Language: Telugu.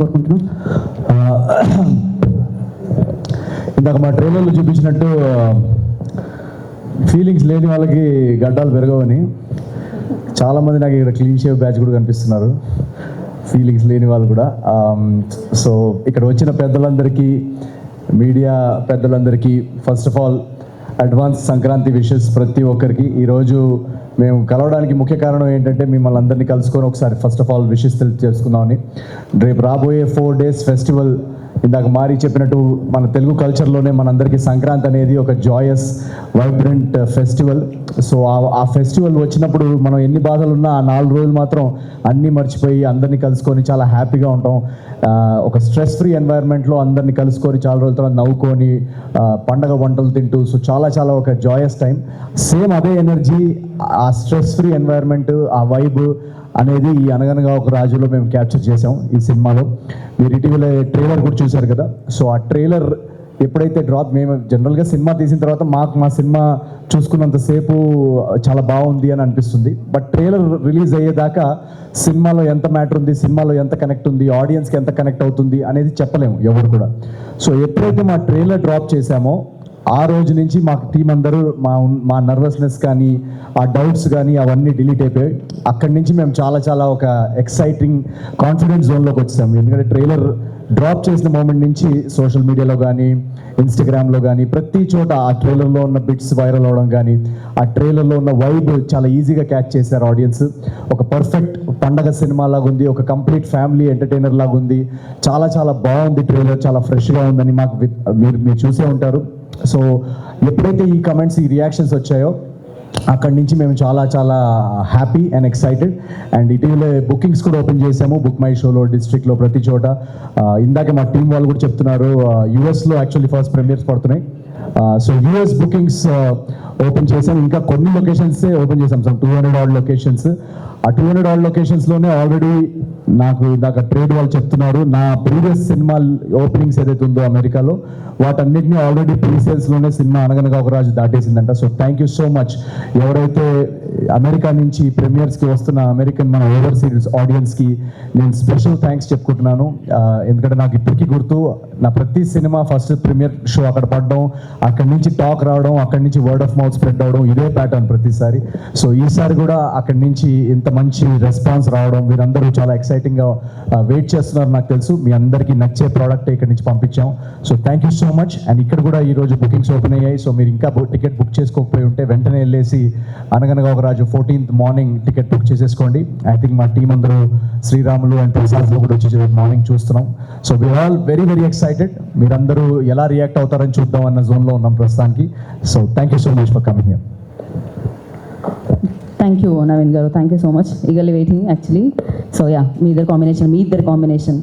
కోరుకుంటున్నాం. ఇందాక మా ట్రైలర్లో చూపించినట్టు ఫీలింగ్స్ లేని వాళ్ళకి గడ్డాలు పెరగవని చాలామంది నాకు ఇక్కడ క్లీన్ షేవ్ బ్యాచ్ కూడా కనిపిస్తున్నారు, ఫీలింగ్స్ లేని వాళ్ళు కూడా. సో ఇక్కడ వచ్చిన పెద్దలందరికీ, మీడియా పెద్దలందరికీ first of all advance Sankranti wishes ప్రతి ఒక్కరికి. ఈరోజు మేము కలవడానికి ముఖ్య కారణం ఏంటంటే మిమ్మల్ని అందరినీ కలుసుకొని ఒకసారి ఫస్ట్ ఆఫ్ ఆల్ విషెస్ తెలుసుకుందామని. రేపు రాబోయే 4 days ఫెస్టివల్, ఇందాక మారి చెప్పినట్టు మన తెలుగు కల్చర్లోనే మనందరికీ సంక్రాంతి అనేది ఒక జాయస్ వైబ్రెంట్ ఫెస్టివల్. సో ఆ ఫెస్టివల్ వచ్చినప్పుడు మనం ఎన్ని బాధలు ఉన్నా ఆ 4 రోజులు మాత్రం అన్నీ మర్చిపోయి అందరినీ కలుసుకొని చాలా హ్యాపీగా ఉంటాం. ఒక స్ట్రెస్ ఫ్రీ ఎన్వైర్న్మెంట్లో అందరినీ కలుసుకొని చాలా రోజుల తర్వాత నవ్వుకొని పండగ వంటలు తింటూ, సో చాలా చాలా ఒక జాయస్ టైం. సేమ్ అదే ఎనర్జీ, ఆ స్ట్రెస్ ఫ్రీ ఎన్వైర్న్మెంట్, ఆ వైబ్ అనేది ఈ అనగనగా ఒక రాజులో మేము క్యాప్చర్ చేసాం ఈ సినిమాలో. మీరు ఇటీవల ట్రైలర్ కూడా చూశారు కదా. సో ఆ ట్రైలర్ ఎప్పుడైతే డ్రాప్, మేము జనరల్గా సినిమా తీసిన తర్వాత మా సినిమా చూసుకున్నంతసేపు చాలా బాగుంది అని అనిపిస్తుంది. బట్ ట్రైలర్ రిలీజ్ అయ్యేదాకా సినిమాలో ఎంత మ్యాటర్ ఉంది, సినిమాలో ఎంత కనెక్ట్ ఉంది, ఆడియన్స్కి ఎంత కనెక్ట్ అవుతుంది అనేది చెప్పలేము ఎవరు కూడా. సో ఎప్పుడైతే మా ట్రైలర్ డ్రాప్ చేశామో ఆ రోజు నుంచి మా టీం అందరూ మా నర్వస్నెస్ కానీ, ఆ డౌట్స్ కానీ అవన్నీ డిలీట్ అయిపోయాయి. అక్కడి నుంచి మేము చాలా చాలా ఒక ఎక్సైటింగ్ కాన్ఫిడెన్స్ జోన్లోకి వచ్చాము. ఎందుకంటే ట్రైలర్ డ్రాప్ చేసిన మూమెంట్ నుంచి సోషల్ మీడియాలో కానీ, ఇన్స్టాగ్రామ్లో కానీ ప్రతి చోట ఆ ట్రైలర్లో ఉన్న బిట్స్ వైరల్ అవ్వడం కానీ, ఆ ట్రైలర్లో ఉన్న వైబ్ చాలా ఈజీగా క్యాచ్ చేశారు ఆడియన్స్. ఒక పర్ఫెక్ట్ పండగ సినిమా లాగా ఉంది, ఒక కంప్లీట్ ఫ్యామిలీ ఎంటర్టైనర్ లాగా ఉంది. చాలా చాలా బాగుంది ట్రైలర్, చాలా ఫ్రెష్గా ఉందని మాకు మీరు చూసే ఉంటారు. సో ఎప్పుడైతే ఈ కమెంట్స్, ఈ రియాక్షన్స్ వచ్చాయో అక్కడి నుంచి మేము చాలా చాలా హ్యాపీ అండ్ ఎక్సైటెడ్. అండ్ ఇటీవల బుకింగ్స్ కూడా ఓపెన్ చేసాము, బుక్ మై షోలో, డిస్ట్రిక్ట్లో, ప్రతి చోట. ఇందాక మా టీం వాళ్ళు కూడా చెప్తున్నారు, యుఎస్లో యాక్చువల్లీ ఫస్ట్ ప్రీమియర్స్ పడుతున్నాయి. సో యుఎస్ బుకింగ్స్ ఓపెన్ చేసాం. ఇంకా కొన్ని లొకేషన్సే ఓపెన్ చేసాం, సమ్ 200 odd లొకేషన్స్. ఆ 200 odd లొకేషన్స్లోనే ఆల్రెడీ నాకు ఇందాక ట్రేడ్ వాళ్ళు చెప్తున్నారు, నా ప్రీవియస్ సినిమా ఓపెనింగ్స్ ఏదైతే ఉందో అమెరికాలో వాటన్నిటిని ఆల్రెడీ ప్రీసేల్స్లోనే సినిమా అనగనగా ఒక రాజు దాటేసిందంట. So thank you so much ఎవరైతే అమెరికా నుంచి ప్రీమియర్స్కి వస్తున్న అమెరికన్ మన ఓవర్సీస్ ఆడియన్స్కి నేను స్పెషల్ థ్యాంక్స్ చెప్పుకుంటున్నాను. ఎందుకంటే నాకు ఇప్పటికీ గుర్తు, నా ప్రతి సినిమా ఫస్ట్ ప్రీమియర్ షో అక్కడ పడడం, అక్కడి నుంచి టాక్ రావడం, అక్కడి నుంచి వర్డ్ ఆఫ్ మౌత్ స్ప్రెడ్ అవడం, ఇదే ప్యాటర్న్ ప్రతిసారి. సో ఈసారి కూడా అక్కడి నుంచి ఇంత మంచి రెస్పాన్స్ రావడం, మీరందరూ చాలా ఎక్సైటింగ్గా వెయిట్ చేస్తున్నారు నాకు తెలుసు. మీ అందరికీ నచ్చే ప్రోడక్ట్ ఇక్కడి నుంచి పంపించాం. So thank you so much. And ఇక్కడ కూడా ఈరోజు బుకింగ్స్ ఓపెన్ అయ్యాయి. సో మీరు ఇంకా టికెట్ బుక్ చేసుకోకపోయి ఉంటే వెంటనే వెళ్ళేసి అనగనగా ఒక రాజు 14th మార్నింగ్ టికెట్ బుక్ చేసేసుకోండి. ఐ థింక్ మా టీం అందరూ శ్రీరాములు అండ్ ప్రసాద్లో కూడా వచ్చి మార్నింగ్ చూస్తున్నాం. So we are all very very excited. మీరందరూ ఎలా రియాక్ట్ అవుతారని చూద్దాం అన్న జోన్లో ఉన్నాం ప్రస్తుతానికి. So thank you so much for coming here. Thank you Naveen garu, thank you so much. Eagerly waiting actually. So yeah, మీ ఇద్దరు కాంబినేషన్